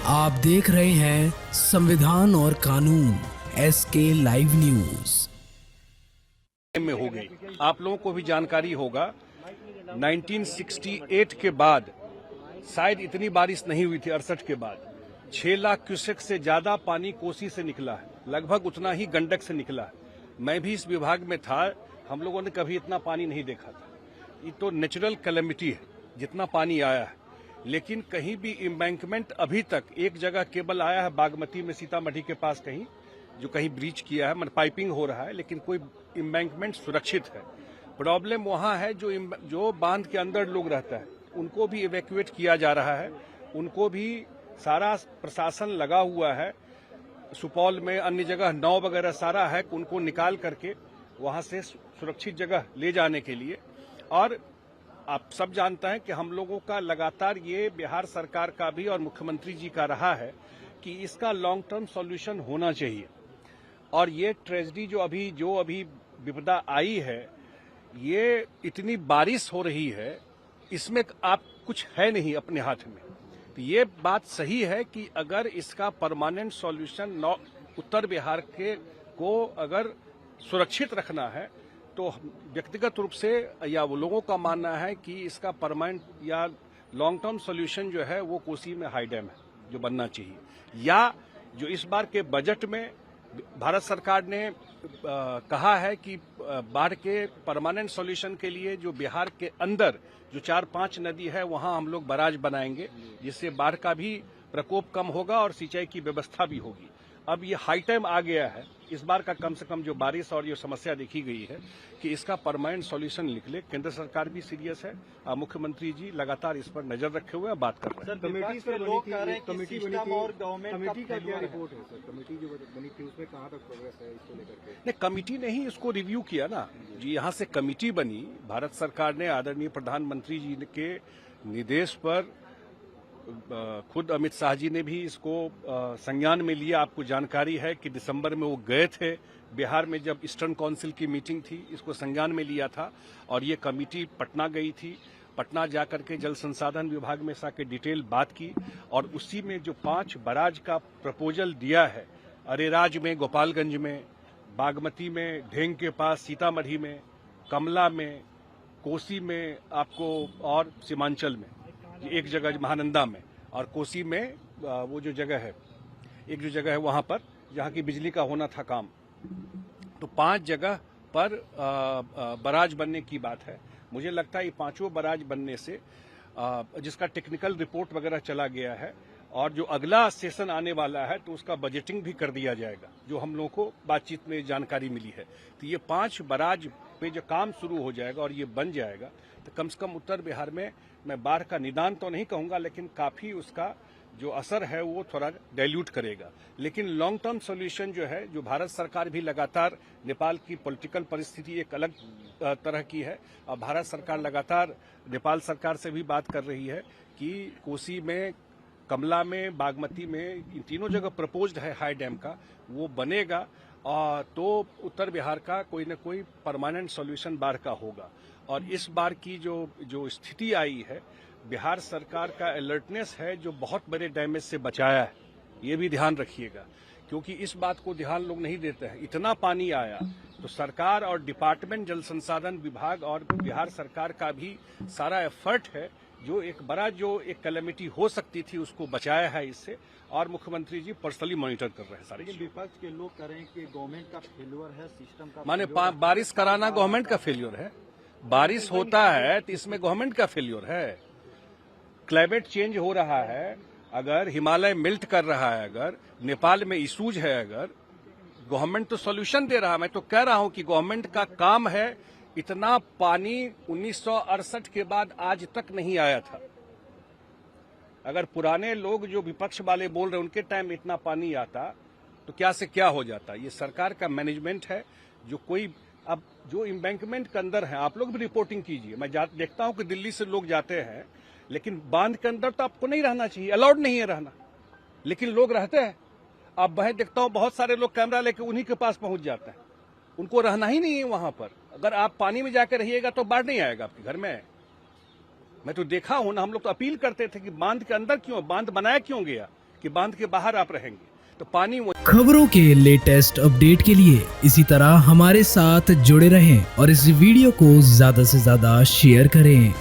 आप देख रहे हैं संविधान और कानून SK लाइव न्यूज में हो गई। आप लोगों को भी जानकारी होगा 1968 के बाद शायद इतनी बारिश नहीं हुई थी। 68 के बाद 6 लाख क्यूसेक से ज्यादा पानी कोसी से निकला है, लगभग उतना ही गंडक से निकला है। मैं भी इस विभाग में था, हम लोगों ने कभी इतना पानी नहीं देखा था। ये तो नेचुरल कैलेमिटी है जितना पानी आया है, लेकिन कहीं भी एम्बैंकमेंट अभी तक एक जगह केवल आया है बागमती में, सीतामढ़ी के पास कहीं जो कहीं ब्रीच किया है, मतलब पाइपिंग हो रहा है, लेकिन कोई एम्बैंकमेंट सुरक्षित है। प्रॉब्लम वहां है जो बांध के अंदर लोग रहता है, उनको भी इवैक्यूएट किया जा रहा है, उनको भी सारा प्रशासन लगा हुआ है। सुपौल में अन्य जगह नाव वगैरह सारा है, उनको निकाल करके वहां से सुरक्षित जगह ले जाने के लिए। और आप सब जानते हैं कि हम लोगों का लगातार ये बिहार सरकार का भी और मुख्यमंत्री जी का रहा है कि इसका लॉन्ग टर्म सॉल्यूशन होना चाहिए। और ये ट्रेजेडी जो अभी विपदा आई है, ये इतनी बारिश हो रही है, इसमें आप कुछ है नहीं अपने हाथ में। तो ये बात सही है कि अगर इसका परमानेंट सॉल्यूशन उत्तर बिहार को अगर सुरक्षित रखना है, तो व्यक्तिगत रूप से या वो लोगों का मानना है कि इसका परमानेंट या लॉन्ग टर्म सॉल्यूशन जो है वो कोसी में हाई डैम है जो बनना चाहिए, या जो इस बार के बजट में भारत सरकार ने कहा है कि बाढ़ के परमानेंट सॉल्यूशन के लिए जो बिहार के अंदर जो 4-5 नदी है वहां हम लोग बराज बनाएंगे, जिससे बाढ़ का भी प्रकोप कम होगा और सिंचाई की व्यवस्था भी होगी। अब ये हाई टाइम आ गया है इस बार का, कम से कम जो बारिश और ये समस्या देखी गई है कि इसका परमानेंट सॉल्यूशन निकले। केंद्र सरकार भी सीरियस है, मुख्यमंत्री जी लगातार इस पर नजर रखे हुए हैं, बात कर रहे हैं। कमेटी का क्या रिपोर्ट है सर? कमेटी जो बनी थी उसमें कहां तक प्रोग्रेस है इसको लेकर के? नहीं, कमेटी ने ही इसको रिव्यू किया ना जी। यहाँ से कमेटी बनी, भारत सरकार ने आदरणीय प्रधानमंत्री जी के निर्देश पर खुद अमित शाह जी ने भी इसको संज्ञान में लिया। आपको जानकारी है कि दिसंबर में वो गए थे बिहार में, जब ईस्टर्न काउंसिल की मीटिंग थी, इसको संज्ञान में लिया था और ये कमेटी पटना गई थी। पटना जाकर के जल संसाधन विभाग में जाकर डिटेल बात की और उसी में जो 5 बराज का प्रपोजल दिया है, अरेराज में, गोपालगंज में, बागमती में, ढेंग के पास, सीतामढ़ी में, कमला में, कोसी में आपको और सीमांचल में एक जगह महानंदा में, और कोसी में वो जो जगह है, एक जो जगह है वहां पर जहां की बिजली का होना था काम, तो 5 जगह पर बराज बनने की बात है। मुझे लगता है ये 5 बराज बनने से जिसका टेक्निकल रिपोर्ट वगैरह चला गया है और जो अगला सेशन आने वाला है तो उसका बजटिंग भी कर दिया जाएगा, जो हम लोगों को बातचीत में जानकारी मिली है। तो ये 5 बराज पे जो काम शुरू हो जाएगा और ये बन जाएगा, तो कम से कम उत्तर बिहार में मैं बाढ़ का निदान तो नहीं कहूंगा, लेकिन काफी उसका जो असर है वो थोड़ा डाइल्यूट करेगा। लेकिन लॉन्ग टर्म सॉल्यूशन जो है, जो भारत सरकार भी लगातार, नेपाल की पॉलिटिकल परिस्थिति एक अलग तरह की है और भारत सरकार लगातार नेपाल सरकार से भी बात कर रही है कि कोसी में, कमला में, बागमती में, इन तीनों जगह प्रपोज्ड है हाई डैम का, वो बनेगा और तो उत्तर बिहार का कोई न कोई परमानेंट सॉल्यूशन बाढ़ का होगा। और इस बार की जो स्थिति आई है, बिहार सरकार का अलर्टनेस है जो बहुत बड़े डैमेज से बचाया है, ये भी ध्यान रखिएगा, क्योंकि इस बात को ध्यान लोग नहीं देते हैं। इतना पानी आया तो सरकार और डिपार्टमेंट जल संसाधन विभाग और बिहार सरकार का भी सारा एफर्ट है, जो एक कैलेमिटी हो सकती थी उसको बचाया है इससे, और मुख्यमंत्री जी पर्सनली मॉनिटर कर रहे हैं सारी। विपक्ष के लोग कह रहे हैं कि गवर्नमेंट का फेल्योर है, सिस्टम का माने बारिश कराना गवर्नमेंट का फेल्योर है। बारिश होता है तो इसमें गवर्नमेंट का फेल्योर है। क्लाइमेट चेंज हो रहा है, अगर हिमालय मेल्ट कर रहा है, अगर नेपाल में इशूज है, अगर गवर्नमेंट तो सॉल्यूशन दे रहा है। मैं तो कह रहा हूं कि गवर्नमेंट का काम है। इतना पानी 1968 के बाद आज तक नहीं आया था। अगर पुराने लोग जो विपक्ष वाले बोल रहे उनके टाइम में इतना पानी आता तो क्या से क्या हो जाता। ये सरकार का मैनेजमेंट है। जो कोई अब जो एम्बैंकमेंट के अंदर है, आप लोग भी रिपोर्टिंग कीजिए। मैं देखता हूं कि दिल्ली से लोग जाते हैं, लेकिन बांध के अंदर तो आपको नहीं रहना चाहिए, अलाउड नहीं है रहना, लेकिन लोग रहते हैं। अब मैं देखता हूं बहुत सारे लोग कैमरा लेके उन्हीं के पास पहुंच जाते हैं, उनको रहना ही नहीं है वहां पर। अगर आप पानी में जाकर रहिएगा तो बाढ़ नहीं आएगा आपके घर में। मैं तो देखा हूं ना, हम लोग तो अपील करते थे कि बांध के अंदर क्यों, बांध बनाया क्यों गया, कि बांध के बाहर आप रहेंगे तो पानी खबरों के लेटेस्ट अपडेट के लिए इसी तरह हमारे साथ जुड़े रहें और इस वीडियो को ज्यादा से ज्यादा शेयर करें।